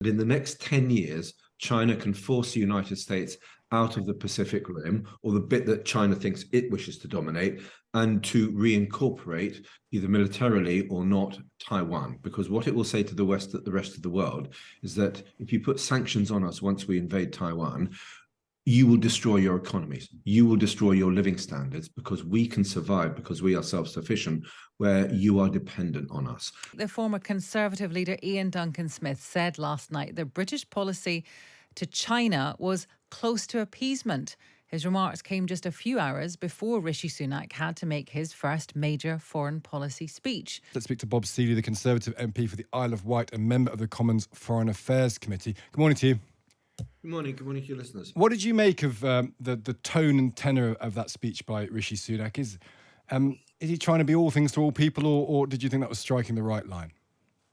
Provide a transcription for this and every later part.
In the next 10 years, China can force the United States out of the Pacific Rim, or the bit that China thinks it wishes to dominate, and to reincorporate, either militarily or not, Taiwan. Because what it will say to the West, the rest of the world, is that if you put sanctions on us once we invade Taiwan, you will destroy your economies. You will destroy your living standards because we can survive because we are self-sufficient, where you are dependent on us. The former Conservative leader Ian Duncan Smith said last night that British policy to China was close to appeasement. His remarks came just a few hours before Rishi Sunak had to make his first major foreign policy speech. Let's speak to Bob Seeley, the Conservative MP for the Isle of Wight and member of the Commons Foreign Affairs Committee. Good morning to you. Good morning to your listeners. What did you make of the tone and tenor of that speech by Rishi Sunak? Is he trying to be all things to all people, or did you think that was striking the right line?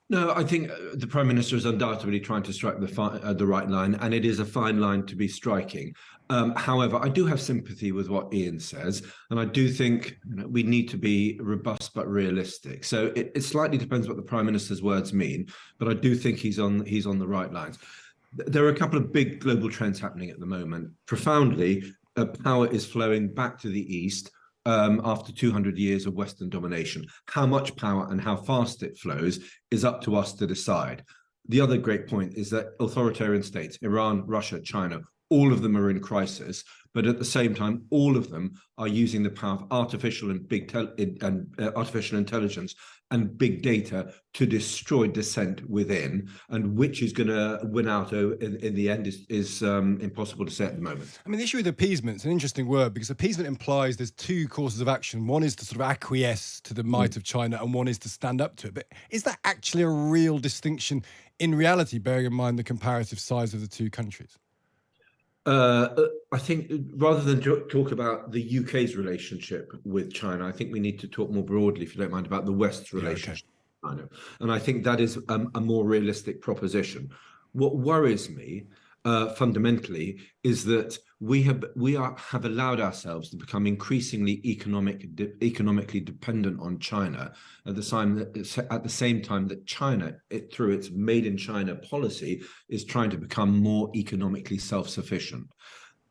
No, I think the Prime Minister is undoubtedly trying to strike the right line, and it is a fine line to be striking. However, I do have sympathy with what Ian says, and I do think we need to be robust but realistic. So it slightly depends what the Prime Minister's words mean, but I do think he's on the right lines. There are a couple of big global trends happening at the moment. Profoundly, power is flowing back to the East after 200 years of Western domination. How much power and how fast it flows is up to us to decide. The other great point is that authoritarian states, Iran, Russia, China, all of them are in crisis, but at the same time, all of them are using the power of artificial intelligence and big data to destroy dissent within, and which is going to win out in the end is impossible to say at the moment. I mean, the issue with appeasement is an interesting word, because appeasement implies there's two courses of action. One is to sort of acquiesce to the might of China, and one is to stand up to it. But is that actually a real distinction in reality, bearing in mind the comparative size of the two countries? I think rather than talk about the UK's relationship with China, I think we need to talk more broadly, if you don't mind, about the West's relationship with China. And I think that is a more realistic proposition. What worries me fundamentally is that we have allowed ourselves to become increasingly economically dependent on China at the same time that China, through its made in China policy, is trying to become more economically self-sufficient.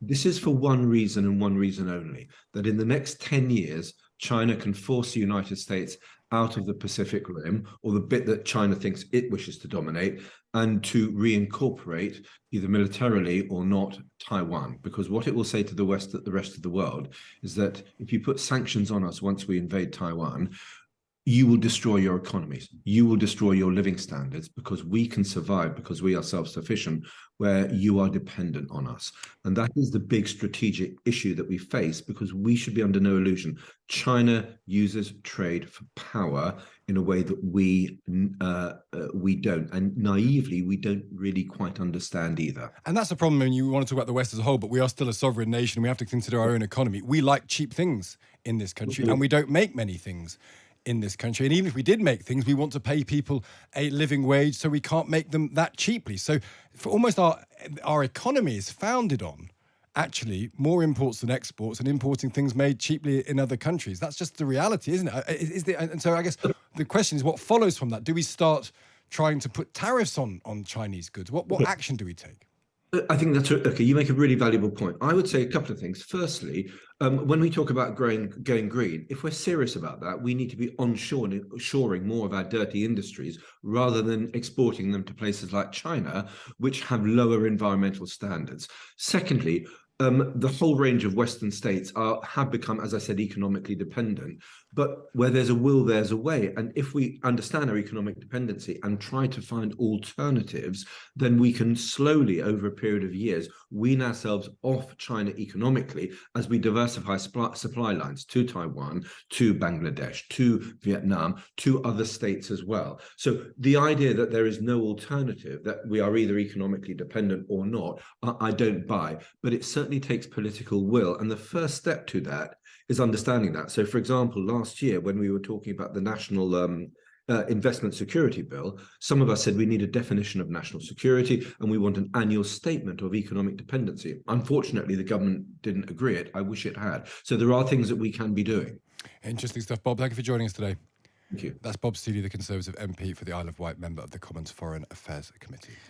This is for one reason and one reason only: that in the next 10 years, China can force the United States out of the Pacific Rim, or the bit that China thinks it wishes to dominate, and to reincorporate, either militarily or not, Taiwan. Because what it will say to the rest of the world is that if you put sanctions on us once we invade Taiwan, you will destroy your economies. You will destroy your living standards because we can survive because we are self-sufficient, where you are dependent on us. And that is the big strategic issue that we face, because we should be under no illusion. China uses trade for power in a way that we don't. And naively, we don't really quite understand either. And that's the problem when you want to talk about the West as a whole, but we are still a sovereign nation. We have to consider our own economy. We like cheap things in this country, and we don't make many things in this country. And even if we did make things, we want to pay people a living wage, so we can't make them that cheaply. So for almost our economy is founded on actually more imports than exports, and importing things made cheaply in other countries. That's just the reality, isn't it? And so I guess the question is, what follows from that? Do we start trying to put tariffs on Chinese goods? What action do we take? I think that's okay. You make a really valuable point. I would say a couple of things. Firstly, when we talk about going green, if we're serious about that, we need to be onshoring more of our dirty industries rather than exporting them to places like China, which have lower environmental standards. Secondly, the whole range of Western states have become, as I said, economically dependent. But where there's a will, there's a way. And if we understand our economic dependency and try to find alternatives, then we can slowly, over a period of years, wean ourselves off China economically as we diversify supply lines to Taiwan, to Bangladesh, to Vietnam, to other states as well. So the idea that there is no alternative, that we are either economically dependent or not, I don't buy. But it certainly takes political will. And the first step to that is understanding that. So, for example, last year, when we were talking about the National Investment Security Bill, some of us said we need a definition of national security and we want an annual statement of economic dependency. Unfortunately, the government didn't agree it. I wish it had. So there are things that we can be doing. Interesting stuff, Bob. Thank you for joining us today. Thank you. That's Bob Seeley, the Conservative MP for the Isle of Wight, member of the Commons Foreign Affairs Committee.